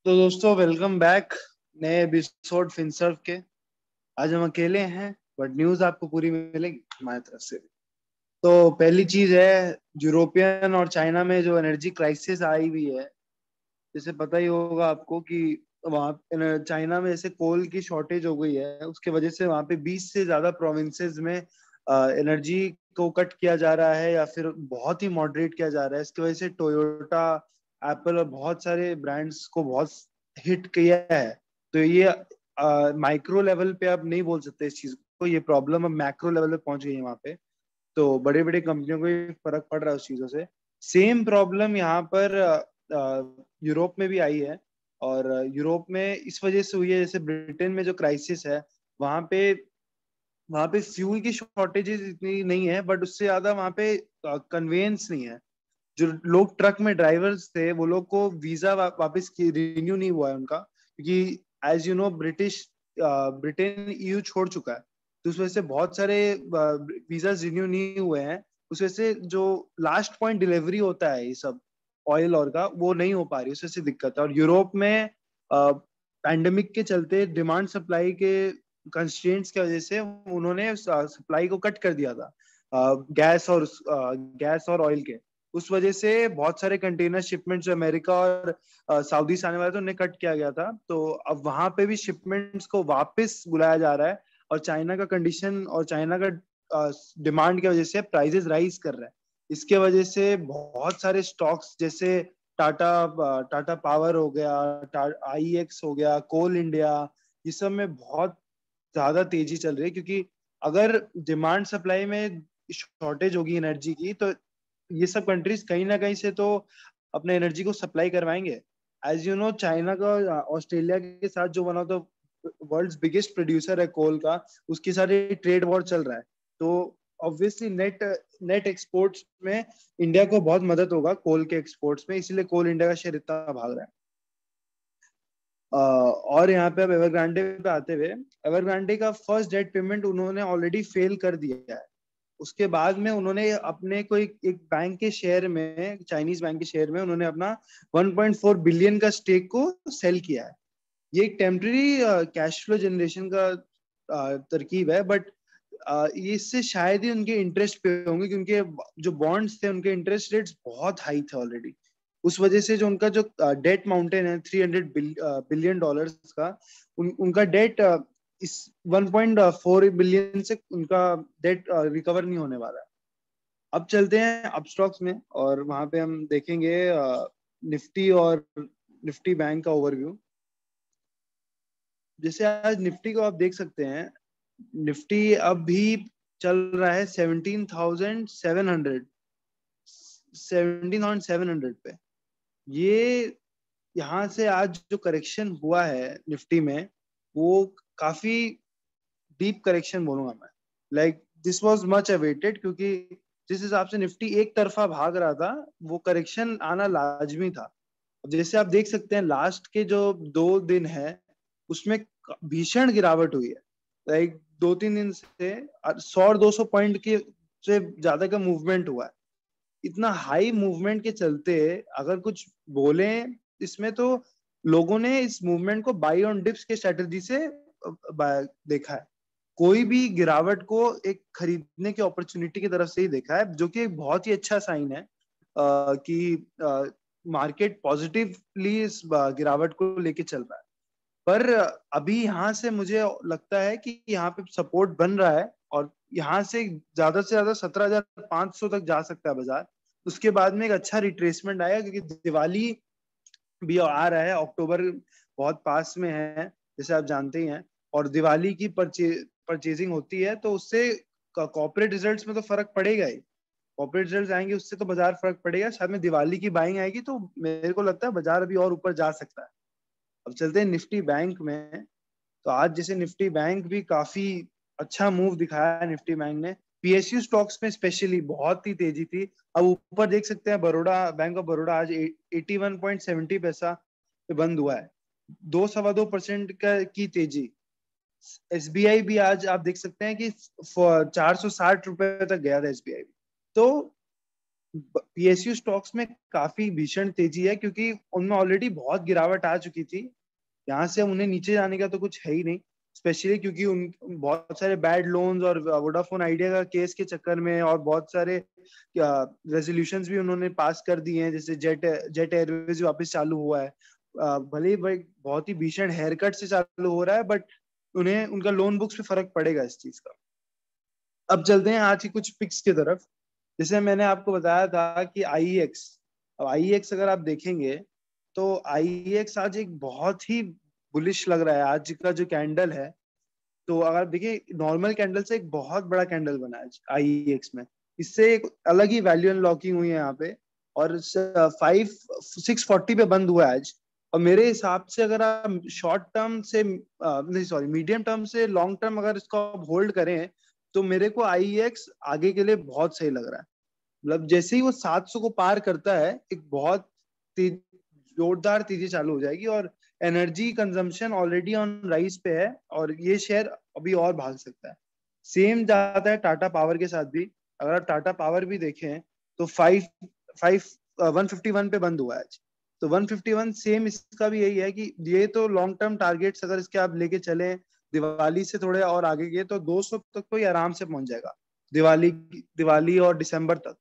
तो दोस्तों welcome back नए एपिसोड फिनसर्व के। आज हम अकेले हैं बट न्यूज आपको पूरी मिलेगी हमारी तरफ से। तो पहली चीज है, यूरोपियन और चाइना में जो एनर्जी क्राइसिस आई हुई है। जैसे पता ही होगा आपको कि वहाँ चाइना में जैसे कोल की शॉर्टेज हो गई है, उसके वजह से वहाँ पे 20 से ज्यादा प्रोविंसेस में एनर्जी को कट किया जा रहा है या फिर बहुत ही मॉडरेट किया जा रहा है। इसकी वजह से टोयोटा, एप्पल और बहुत सारे ब्रांड्स को बहुत हिट किया है। तो ये माइक्रो लेवल पे आप नहीं बोल सकते इस चीज को, ये प्रॉब्लम अब मैक्रो लेवल पे पहुंच गई है वहाँ पे। तो बड़े बड़े कंपनियों को भी फर्क पड़ रहा है उस चीजों से। सेम प्रॉब्लम यहाँ पर यूरोप में भी आई है। और यूरोप में इस वजह से हुई है, जैसे ब्रिटेन में जो क्राइसिस है, वहाँ पे वहाँ पे फ्यूल की शॉर्टेजेस इतनी नहीं है, बट उससे ज्यादा वहाँ पे कन्वेंस नहीं है। जो लोग ट्रक में ड्राइवर्स थे वो लोग को वीजा वापस रिन्यू नहीं हुआ है उनका, क्योंकि as you know Britain EU छोड़ चुका है। तो उस वजह से बहुत सारे वीजा रिन्यू नहीं हुए हैं। उस वजह से जो लास्ट पॉइंट डिलीवरी होता है ये सब ऑयल और का, वो नहीं हो पा रही, उस वजह से दिक्कत है। और यूरोप में पैंडेमिक के चलते डिमांड सप्लाई के कंस्ट्रेंट्स की वजह से उन्होंने सप्लाई को कट कर दिया था, गैस और ऑयल के। उस वजह से बहुत सारे कंटेनर शिपमेंट्स जो अमेरिका और सऊदी से आने वाले थे उन्हें कट किया गया था। तो अब वहां पे भी शिपमेंट्स को वापस बुलाया जा रहा है। और चाइना का कंडीशन और चाइना का डिमांड की वजह से प्राइसेस राइज कर रहा है। इसके वजह से बहुत सारे स्टॉक्स जैसे टाटा टाटा पावर हो गया, IEX हो गया, कोल इंडिया, ये सब में बहुत ज्यादा तेजी चल रही है। क्योंकि अगर डिमांड सप्लाई में शॉर्टेज होगी एनर्जी की, तो ये सब कंट्रीज कहीं ना कहीं से तो अपने एनर्जी को सप्लाई करवाएंगे। एज यू नो चाइना का ऑस्ट्रेलिया के साथ जो one of the world biggest producer है कोल का, उसके साथ ट्रेड वॉर चल रहा है। तो ऑब्वियसली नेट नेट एक्सपोर्ट्स में इंडिया को बहुत मदद होगा कोल के एक्सपोर्ट्स में, इसीलिए कोल इंडिया का शेयर इतना भाग रहा है। और यहाँ पे अब एवरग्रांडे पे आते हुए, एवरग्रांडे का फर्स्ट डेट पेमेंट उन्होंने ऑलरेडी फेल कर दिया है। उसके बाद में उन्होंने अपने कोई एक बैंक के शेयर में, चाइनीज बैंक के शेयर में उन्होंने अपना 1.4 बिलियन का स्टेक को सेल किया है। ये एक टेम्पररी कैश फ्लो जनरेशन का तरकीब है, बट ये इससे शायद ही उनके इंटरेस्ट पे होंगे, क्योंकि जो बॉन्ड्स थे उनके इंटरेस्ट रेट्स बहुत हाई थे ऑलरेडी। उस वजह से जो उनका जो डेट माउंटेन है 300 बिलियन डॉलर्स का, उनका डेट इस 1.4 बिलियन से उनका डेट रिकवर नहीं होने वाला है। अब चलते हैं अपस्टॉक्स में और वहां पे हम देखेंगे निफ्टी और निफ्टी बैंक का ओवरव्यू। जैसे आज निफ्टी को आप देख सकते हैं, निफ्टी अब भी चल रहा है 17,700 पे। ये यहाँ से आज जो करेक्शन हुआ है निफ्टी में, वो काफी डीप करेक्शन बोलूंगा मैं। Like this was much awaited, क्योंकि जिस हिसाब से निफ्टी एक तरफा भाग रहा था, वो करेक्शन आना लाजमी था। अब जैसे आप देख सकते हैं लास्ट के जो 2 दिन है उसमें भीषण गिरावट हुई है। लाइक 2-3 दिन से 100 और 200 पॉइंट के से ज्यादा का मूवमेंट हुआ है। इतना हाई मूवमेंट के चलते अगर कुछ बोले इसमें, तो लोगों ने इस मूवमेंट को बाई ऑन डिप्स के स्ट्रेटजी से देखा है। कोई भी गिरावट को एक खरीदने की अपॉर्चुनिटी की तरफ से ही देखा है, जो कि एक बहुत ही अच्छा साइन है कि मार्केट पॉजिटिवली इस गिरावट को लेके चल रहा है। पर अभी यहाँ से मुझे लगता है कि यहाँ पे सपोर्ट बन रहा है, और यहाँ से ज्यादा 17,500 तक जा सकता है बाजार। उसके बाद में एक अच्छा रिट्रेसमेंट आएगा, क्योंकि दिवाली भी आ रहा है, अक्टूबर बहुत पास में है जैसे आप जानते ही हैं। और दिवाली की परचेजिंग होती है, तो उससे कॉर्पोरेट रिजल्ट्स में तो फर्क पड़ेगा ही। कॉर्पोरेट रिजल्ट्स आएंगे उससे तो बाजार फर्क पड़ेगा, साथ में दिवाली की बाइंग आएगी, तो मेरे को लगता है बाजार अभी और ऊपर जा सकता है। अब चलते हैं निफ्टी बैंक में। तो आज जैसे निफ्टी बैंक भी काफी अच्छा मूव दिखाया है निफ्टी बैंक ने। PSU स्टॉक्स में स्पेशली बहुत ही तेजी थी। अब ऊपर देख सकते हैं बड़ौदा बैंक ऑफ बड़ौदा आज 81.70 पैसा पे बंद हुआ है, 2-2.25% का की तेजी। SBI भी आज आप देख सकते हैं कि 460 रुपए तक गया था SBI भी। तो पीएसयू स्टॉक्स में काफी भीषण तेजी है, क्योंकि उनमें ऑलरेडी बहुत गिरावट आ चुकी थी। यहाँ से उन्हें नीचे जाने का तो कुछ है ही नहीं, स्पेशली क्योंकि उन बहुत सारे बैड लोन्स और वोडाफोन आइडिया का केस के चक्कर में, और बहुत सारे रेजोल्यूशंस भी उन्होंने पास कर दिए हैं, जैसे जेट एयरवेज वापस चालू हुआ है। भले ही भाई बहुत ही भीषण हेयर कट से चालू हो रहा है, बट उन्हें उनका लोन बुक्स पे फर्क पड़ेगा इस चीज का। अब चलते हैं आज की कुछ पिक्स की तरफ। जैसे मैंने आपको बताया था कि आईएक्स, अब आईएक्स अगर आप देखेंगे तो आईएक्स आज एक बहुत ही बुलिश लग रहा है। आज का जो कैंडल है, तो अगर आप देखिए नॉर्मल कैंडल से एक बहुत बड़ा कैंडल बना है आईएक्स में। इससे एक अलग ही वैल्यू अनलॉकिंग हुई है यहाँ पे, और 640 पे बंद हुआ है आज। और मेरे हिसाब से अगर आप शॉर्ट टर्म से नहीं सॉरी मीडियम टर्म से लॉन्ग टर्म अगर इसको आप होल्ड करें, तो मेरे को आईएक्स आगे के लिए बहुत सही लग रहा है। मतलब जैसे ही वो 700 को पार करता है, एक बहुत तेज जोरदार तेजी चालू हो जाएगी, और energy consumption already on rise पे है, और ये शेयर अभी और भाग सकता है। सेम जाता है टाटा पावर के साथ भी। अगर आप टाटा पावर भी देखें तो 151 पे बंद हुआ है आज। तो 151 सेम इसका भी यही है कि ये तो लॉन्ग टर्म टारगेट्स अगर इसके आप लेके चले दिवाली से थोड़े और आगे गए तो 200 तक तो ये आराम से पहुंच जाएगा। दिवाली दिवाली और दिसंबर तक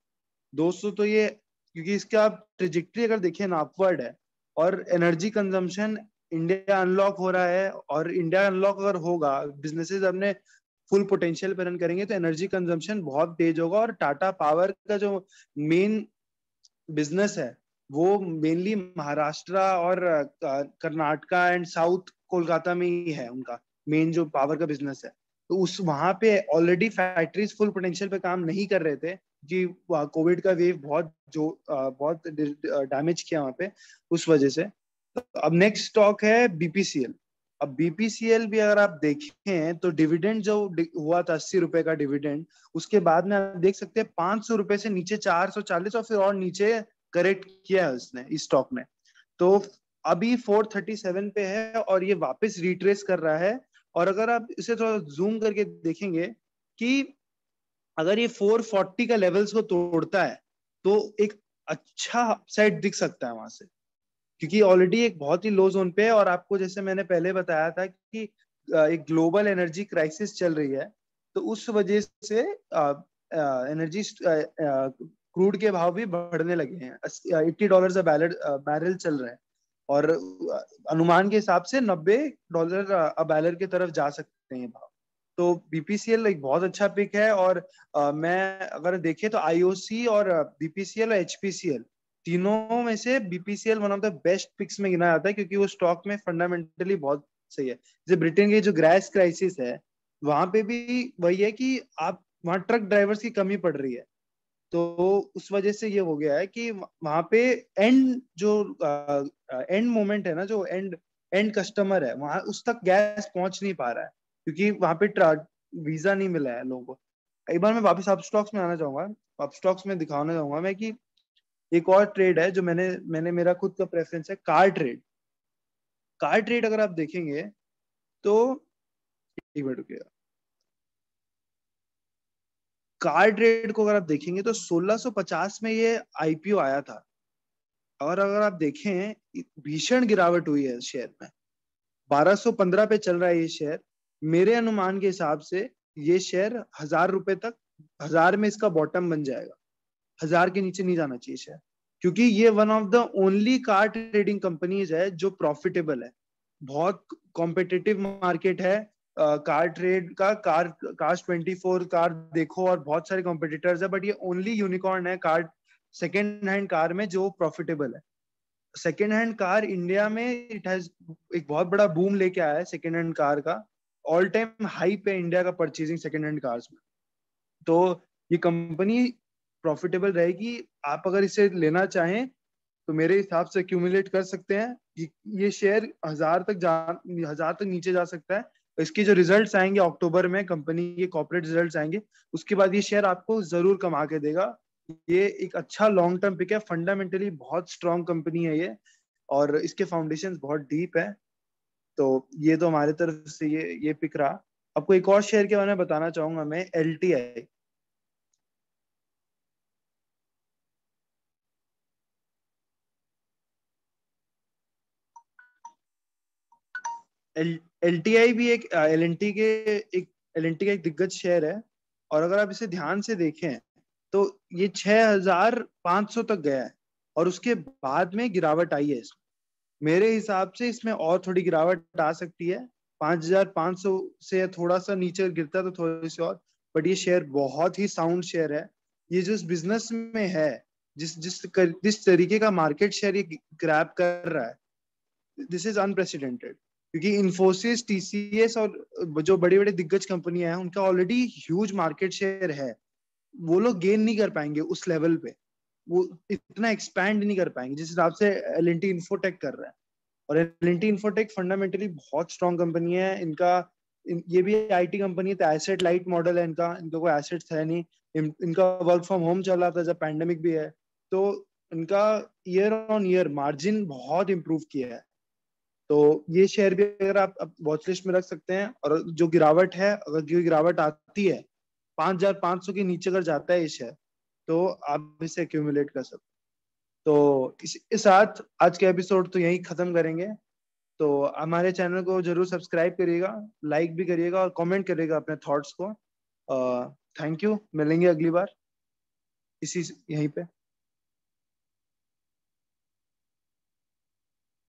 200 तो ये, क्योंकि इसका ट्रिजेक्टरी अगर देखें ना अपवर्ड है, और एनर्जी कंजम्पशन इंडिया अनलॉक हो रहा है, और इंडिया अनलॉक अगर होगा, बिजनेसेस अपने फुल पोटेंशियल पे रन करेंगे, तो एनर्जी कंजम्पशन बहुत तेज होगा। और टाटा पावर का जो मेन बिजनेस है वो मेनली महाराष्ट्र और कर्नाटका एंड साउथ कोलकाता में ही है उनका मेन जो पावर का बिजनेस है। तो उस वहां पे ऑलरेडी फैक्ट्रीज फुल पोटेंशियल पे काम नहीं कर रहे थे, कि कोविड का वेव बहुत डैमेज किया वहां पे, उस वजह से। तो अब नेक्स्ट स्टॉक है बीपीसीएल। अब बीपीसीएल भी अगर आप देखें तो डिविडेंड जो हुआ था 80 रुपए का डिविडेंड, उसके बाद में आप देख सकते हैं 500 रुपए से नीचे 440 और फिर और नीचे करेक्ट किया है उसने इस स्टॉक ने। तो अभी 437 पे है और ये वापस रिट्रेस कर रहा है। और अगर आप इसे थोड़ा जूम करके देखेंगे कि अगर ये 440 का लेवल्स को तोड़ता है, तो एक अच्छा अपसाइड दिख सकता है वहां से, क्योंकि ऑलरेडी एक बहुत ही लो जोन पे है। और आपको जैसे मैंने पहले बताया था कि एक ग्लोबल एनर्जी क्राइसिस चल रही है, तो उस वजह से एनर्जी क्रूड के भाव भी बढ़ने लगे हैं। $80 बैरल चल रहे हैं, और अनुमान के हिसाब से $90 बैरल की तरफ जा सकते हैं भाव। तो बीपीसीएल एक बहुत अच्छा पिक है। और मैं अगर देखें तो आईओसी और बीपीसीएल और एचपीसीएल तीनों में से BPCL one of the best picks में गिना जाता है, क्योंकि वो स्टॉक में फंडामेंटली बहुत सही है। जैसे ब्रिटेन की जो गैस क्राइसिस है, वहां पे भी वही है कि आप वहां ट्रक ड्राइवर्स की कमी पड़ रही है। तो उस वजह से ये हो गया है कि वहां पे एंड जो एंड मोमेंट है ना, जो एंड एंड कस्टमर है, वहां उस तक गैस पहुंच नहीं पा रहा है, क्योंकि वहां पे वीजा नहीं मिला है लोगों को। एक बार मैं वापस अप स्टॉक्स में आना चाहूंगा। अप स्टॉक्स में दिखाना चाहूंगा मैं कि एक और ट्रेड है जो मैंने मैंने मेरा खुद का प्रेफरेंस है, कार ट्रेड। कार ट्रेड अगर आप देखेंगे तो एक मिनट रुकिएगा। कार ट्रेड को अगर आप देखेंगे तो 1650 में ये आईपीओ आया था, और अगर आप देखें भीषण गिरावट हुई है शेयर में। 1215 पे चल रहा है ये शेयर। मेरे अनुमान के हिसाब से ये शेयर 1000 रुपए तक, 1000 में इसका बॉटम बन जाएगा। 1000 के नीचे नहीं जाना चाहिए शेयर, क्योंकि ये one of the only car trading companies है जो प्रॉफिटेबल है। बहुत कॉम्पिटिटिव मार्केट है कार ट्रेड का। कार्स 24 कार देखो, और बहुत सारे कॉम्पिटिटर्स है, बट ये ओनली यूनिकॉर्न है कार सेकेंड हैंड कार में जो प्रॉफिटेबल है। सेकेंड हैंड कार इंडिया में इट हैज एक बहुत बड़ा बूम लेके आया है सेकेंड हैंड कार का। ऑल टाइम हाई पे इंडिया का परचेजिंग सेकेंड हैंड कार्स में। तो ये कंपनी प्रॉफिटेबल रहेगी। आप अगर इसे लेना चाहें तो मेरे हिसाब से एक्यूमुलेट कर सकते हैं। ये शेयर 1000 तक नीचे जा सकता है। इसके जो रिजल्ट्स आएंगे अक्टूबर में, कंपनी के कॉर्पोरेट रिजल्ट्स आएंगे, उसके बाद ये शेयर आपको जरूर कमा के देगा। ये एक अच्छा लॉन्ग टर्म पिक है। फंडामेंटली बहुत स्ट्रॉन्ग कंपनी है ये, और इसके फाउंडेशन बहुत डीप है। तो ये तो हमारे तरफ से ये पिक रहा। आपको एक और शेयर के बारे में बताना चाहूंगा मैं, एलटीआई। LTI भी एक LNT का एक दिग्गज शेयर है, और अगर आप इसे ध्यान से देखें तो ये 6500 तक गया है, और उसके बाद में गिरावट आई है इसमें। मेरे हिसाब से इसमें और थोड़ी गिरावट आ सकती है, 5500 से थोड़ा सा नीचे गिरता तो थोड़ी सी और। बट ये शेयर बहुत ही साउंड शेयर है। ये जिस बिजनेस में है, जिस तरीके का मार्केट शेयर ये ग्रैब कर रहा है, दिस इज अनप्रेसिडेंटेड। क्योंकि इन्फोसिस, TCS और जो बड़े बड़े दिग्गज कंपनियां हैं, उनका ऑलरेडी ह्यूज मार्केट शेयर है। वो लोग गेन नहीं कर पाएंगे उस लेवल पे, वो इतना एक्सपैंड नहीं कर पाएंगे जिस हिसाब से L&T इन्फोटेक कर रहा है। और L&T इन्फोटेक फंडामेंटली बहुत स्ट्रॉन्ग कंपनी है। ये भी IT कंपनी है, तो एसेट लाइट मॉडल है इनका कोई एसेट्स है नहीं। इनका वर्क फ्रॉम होम चल रहा था जब पैंडेमिक भी है, तो इनका ईयर ऑन ईयर मार्जिन बहुत इंप्रूव किया है। तो ये शेयर भी अगर आप वॉच लिस्ट में रख सकते हैं। और जो गिरावट है, अगर जो गिरावट आती है 5500 के नीचे अगर जाता है ये शेयर, तो आप इसे एक्यूमुलेट कर सकते हैं। तो इसके साथ आज के एपिसोड तो यही खत्म करेंगे। तो हमारे चैनल को जरूर सब्सक्राइब करिएगा, लाइक भी करिएगा और कमेंट करिएगा अपने थॉट्स को। थैंक यू, मिलेंगे अगली बार इसी यहीं पे।